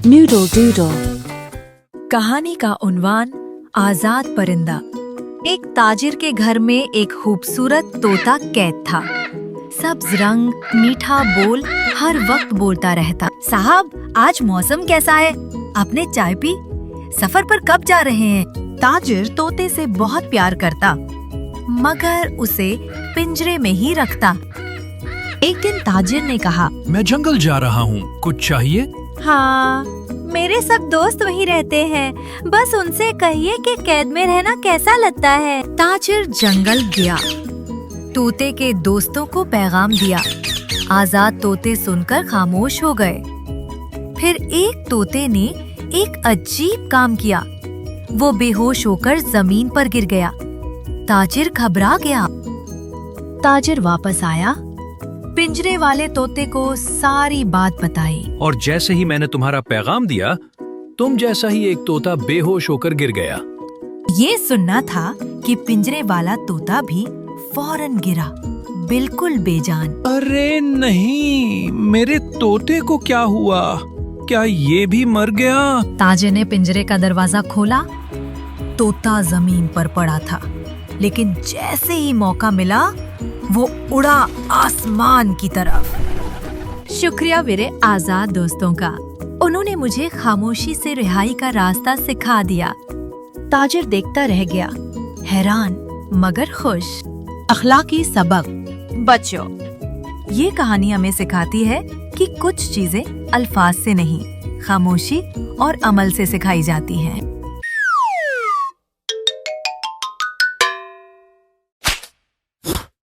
Noodle doodle. कहानी का उन्वान आजाद परिंदा। एक ताजिर के घर में एक खूबसूरत तोता कैद था। सब्ज रंग, मीठा बोल, हर वक्त बोलता रहता। साहब, आज मौसम कैसा है? आपने चाय पी? सफर पर कब जा रहे हैं? ताजिर तोते से बहुत प्यार करता, मगर उसे पिंजरे में ही रखता। एक दिन ताजिर ने कहा, मैं जंगल जा रहा हूँ, कुछ चाहिए? हाँ, मेरे सब दोस्त वहीं रहते हैं, बस उनसे कहिए कि कैद में रहना कैसा लगता है। ताजिर जंगल गया, तोते के दोस्तों को पैगाम दिया। आजाद तोते सुनकर खामोश हो गए। फिर एक तोते ने एक अजीब काम किया। वो बेहोश होकर जमीन पर गिर गया। ताजिर घबरा गया। ताजिर वापस आया, पिंजरे वाले तोते को सारी बात बताई। और जैसे ही मैंने तुम्हारा पैगाम दिया, तुम जैसा ही एक तोता बेहोश होकर गिर गया। ये सुनना था कि पिंजरे वाला तोता भी फौरन गिरा, बिल्कुल बेजान। अरे नहीं, मेरे तोते को क्या हुआ? क्या ये भी मर गया? ताजिर ने पिंजरे का दरवाजा खोला। तोता जमीन पर पड़ा था, लेकिन जैसे ही मौका मिला, वो उड़ा आसमान की तरफ। शुक्रिया मेरे आजाद दोस्तों का, उन्होंने मुझे खामोशी से रिहाई का रास्ता सिखा दिया। ताजिर देखता रह गया, हैरान मगर खुश। अखलाकी सबक। बच्चों, ये कहानी हमें सिखाती है कि कुछ चीजें अल्फाज से नहीं, खामोशी और अमल से सिखाई जाती हैं।